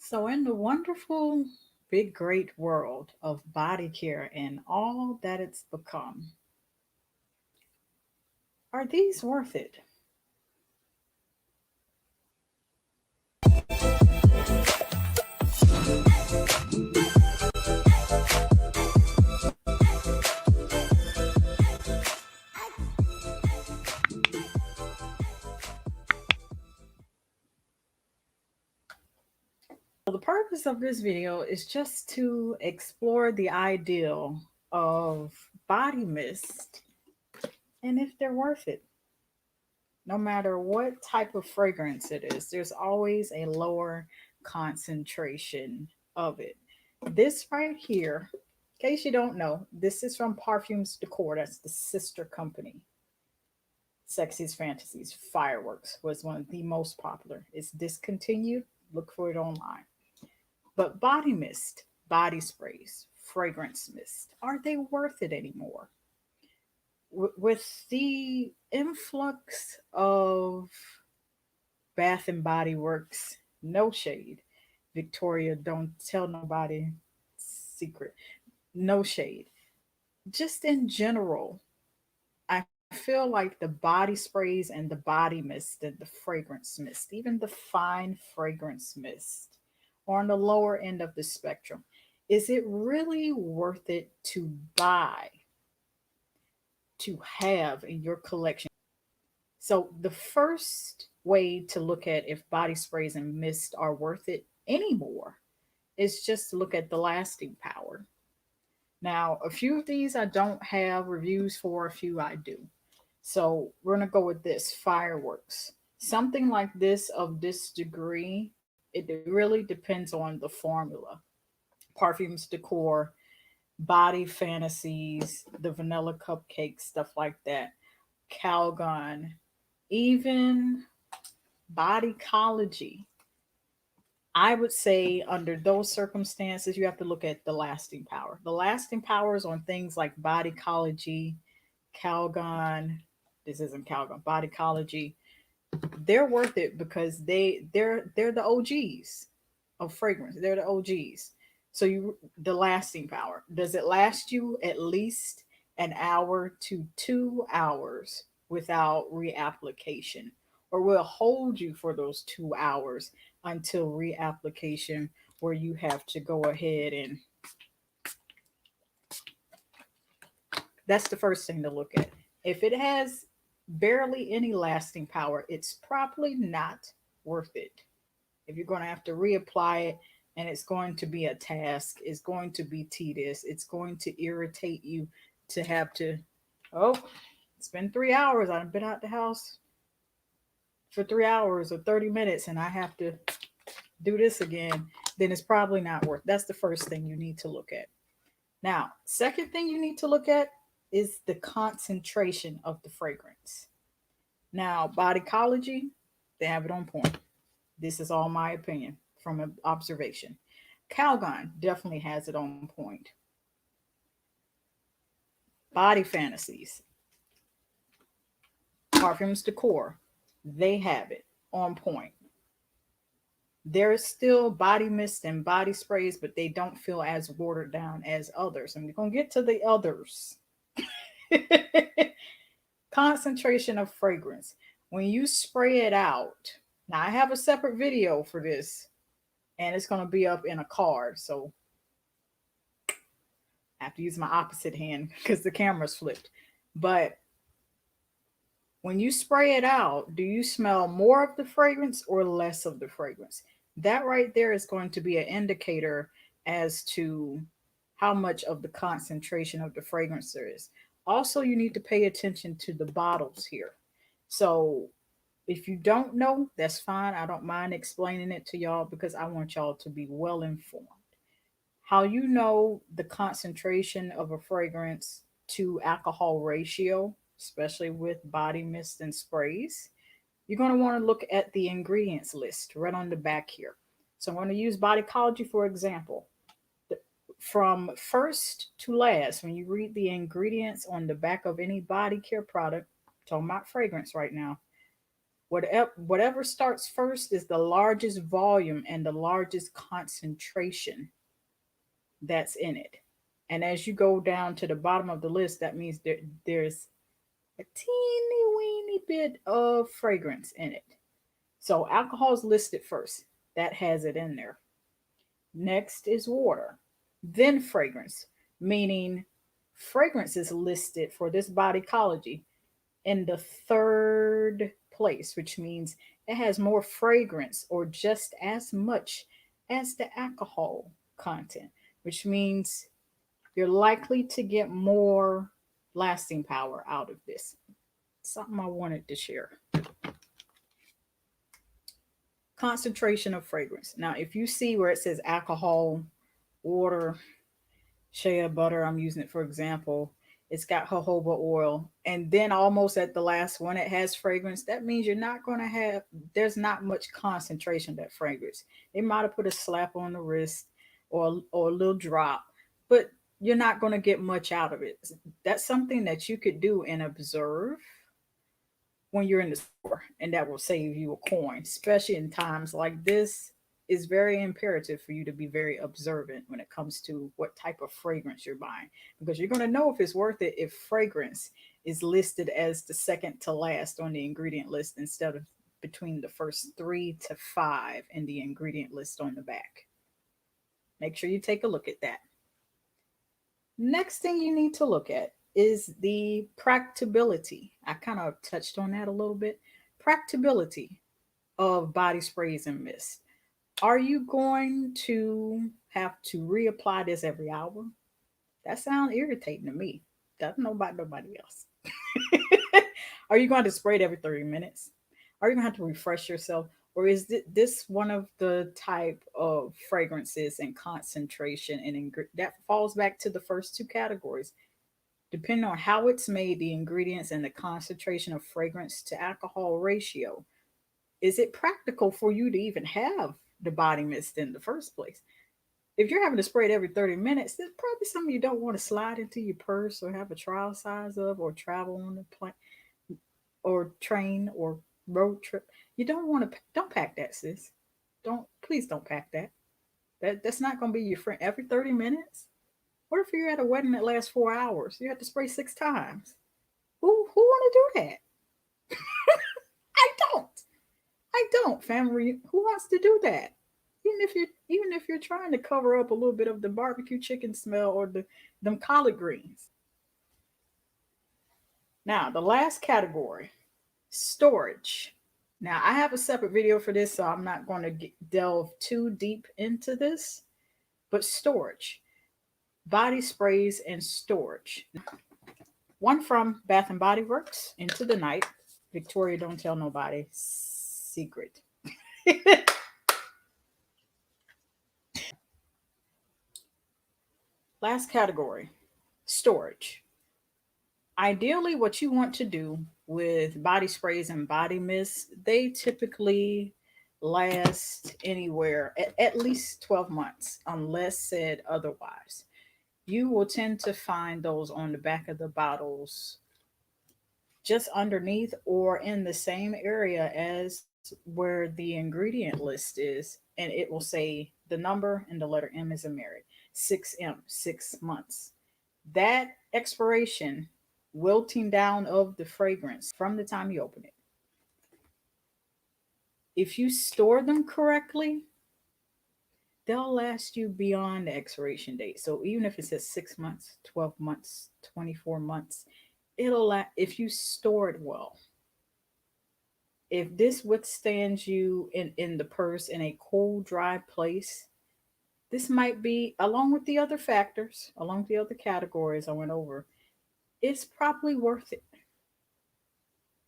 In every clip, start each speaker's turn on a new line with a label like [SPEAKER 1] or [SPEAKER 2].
[SPEAKER 1] So, in the wonderful, big, great world of body care and all that it's become, are these worth it? So the purpose of this video is just to explore the ideal of body mist and if they're worth it. No matter what type of fragrance it is, there's always a lower concentration of it. This right here, in case you don't know, this is from Parfums Decor. That's the sister company. Sexiest Fantasies Fireworks was one of the most popular. It's discontinued. Look for it online. But body mist, body sprays, fragrance mist, are they worth it anymore? With the influx of Bath and Body Works, no shade. Victoria, don't tell nobody secret. No shade. Just in general, I feel like the body sprays and the body mist and the fragrance mist, even the fine fragrance mist, are on the lower end of the spectrum. Is it really worth it to buy, to have in your collection? So, the first way to look at if body sprays and mist are worth it anymore is just to look at the lasting power. Now, a few of these I don't have reviews for, a few I do. So we're going to go with this fireworks. Something like this of this degree, it really depends on the formula. Parfums Decor, Body Fantasies, the vanilla cupcake, stuff like that. Calgon, even Bodycology. I would say under those circumstances, you have to look at the lasting power. The lasting powers on things like Bodycology, Calgon. This isn't Calgon. Bodycology. They're worth it because they're the OGs of fragrance. They're the OGs. So you the lasting power. Does it last you at least an hour to 2 hours without reapplication? Or will hold you for those 2 hours until reapplication where you have to go ahead and that's the first thing to look at. If it has barely any lasting power, it's probably not worth it. If you're going to have to reapply it and it's going to be a task, it's going to be tedious, it's going to irritate you to have to, oh, it's been 3 hours. I've been out the house for 3 hours or 30 minutes and I have to do this again, then it's probably not worth. That's the first thing you need to look at. Now, second thing you need to look at is the concentration of the fragrance. Now, Bodycology, they have it on point. This is all my opinion from an observation. Calgon definitely has it on point. Body Fantasies, Parfums Decor, they have it on point. There's still body mist and body sprays, but they don't feel as watered down as others. And we're going to get to the others. Concentration of fragrance. When you spray it out, now I have a separate video for this, and it's going to be up in a card. So I have to use my opposite hand because the camera's flipped. But when you spray it out, do you smell more of the fragrance or less of the fragrance? That right there is going to be an indicator as to how much of the concentration of the fragrance there is. Also, you need to pay attention to the bottles here. So, if you don't know, that's fine. I don't mind explaining it to y'all because I want y'all to be well informed. How you know the concentration of a fragrance to alcohol ratio, especially with body mist and sprays, you're going to want to look at the ingredients list right on the back here. So I'm going to use Bodycology for example. From first to last, when you read the ingredients on the back of any body care product, talking about fragrance right now, Whatever starts first is the largest volume and the largest concentration that's in it. And as you go down to the bottom of the list, that means there's a teeny weeny bit of fragrance in it. So alcohol is listed first. That has it in there. Next is water. Then fragrance, meaning fragrance is listed for this bodycology in the third place, which means it has more fragrance or just as much as the alcohol content, which means you're likely to get more lasting power out of this. Something I wanted to share. Concentration of fragrance. Now, if you see where it says alcohol, water, shea butter, I'm using it for example, it's got jojoba oil, and then almost at the last one, it has fragrance. That means you're not going to have, there's not much concentration of that fragrance. They might have put a slap on the wrist or a little drop, but you're not going to get much out of it. That's something that you could do and observe when you're in the store, and that will save you a coin, especially in times like this. It's very imperative for you to be very observant when it comes to what type of fragrance you're buying, because you're going to know if it's worth it if fragrance is listed as the second to last on the ingredient list instead of between the first 3 to 5 in the ingredient list on the back. Make sure you take a look at that. Next thing you need to look at is the practicability. I kind of touched on that a little bit. Practicability of body sprays and mist. Are you going to have to reapply this every hour? That sounds irritating to me. Doesn't know about nobody else. Are you going to spray it every 30 minutes? Are you going to have to refresh yourself? Or is this one of the type of fragrances and concentration that falls back to the first two categories? Depending on how it's made, the ingredients and the concentration of fragrance to alcohol ratio, is it practical for you to even have the body mist in the first place? If you're having to spray it every 30 minutes, there's probably something you don't want to slide into your purse or have a trial size of, or travel on a plane or train or road trip. You don't want to, don't pack that, sis. Please don't pack that. That's not going to be your friend every 30 minutes. What if you're at a wedding that lasts 4 hours? You have to spray 6 times. Who want to do that? I don't. I don't, family. Who wants to do that? Even if you're trying to cover up a little bit of the barbecue chicken smell or them collard greens. Now, the last category, storage. Now, I have a separate video for this, so I'm not going to delve too deep into this. But storage, body sprays and storage. One from Bath and Body Works, Into the Night. Victoria, don't tell nobody. Secret. Last category, storage. Ideally, what you want to do with body sprays and body mists, they typically last anywhere at least 12 months, unless said otherwise. You will tend to find those on the back of the bottles just underneath or in the same area as where the ingredient list is, and it will say the number and the letter M is in Mary, 6M, 6 months. That expiration, wilting down of the fragrance from the time you open it. If you store them correctly, they'll last you beyond the expiration date. So even if it says 6 months, 12 months, 24 months, it'll last if you store it well. If this withstands you in the purse in a cool, dry place, this might be, along with the other factors, along with the other categories I went over, it's probably worth it.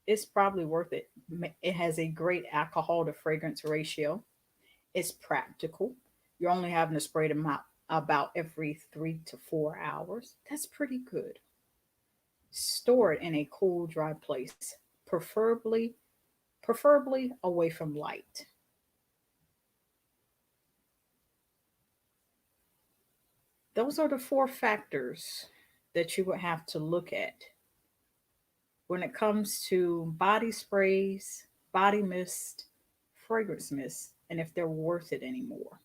[SPEAKER 1] It's probably worth it. It has a great alcohol to fragrance ratio. It's practical. You're only having to spray them out about every 3 to 4 hours. That's pretty good. Store it in a cool, dry place, preferably away from light. Those are the 4 factors that you would have to look at when it comes to body sprays, body mist, fragrance mist, and if they're worth it anymore.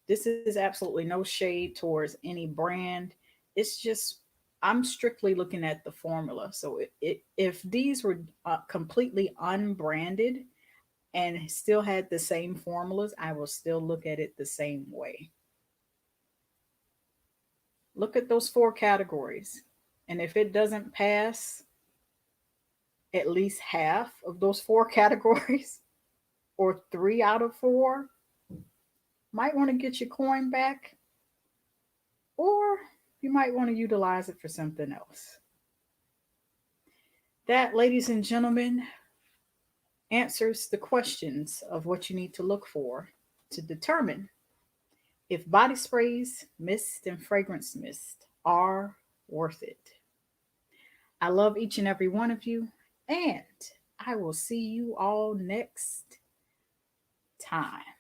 [SPEAKER 1] This is absolutely no shade towards any brand. It's just I'm strictly looking at the formula. So if these were completely unbranded and still had the same formulas, I will still look at it the same way. Look at those four categories. And if it doesn't pass at least half of those four categories or 3 out of 4, might want to get your coin back, or you might want to utilize it for something else. That, ladies and gentlemen, answers the questions of what you need to look for to determine if body sprays, mist, and fragrance mist are worth it. I love each and every one of you, and I will see you all next time.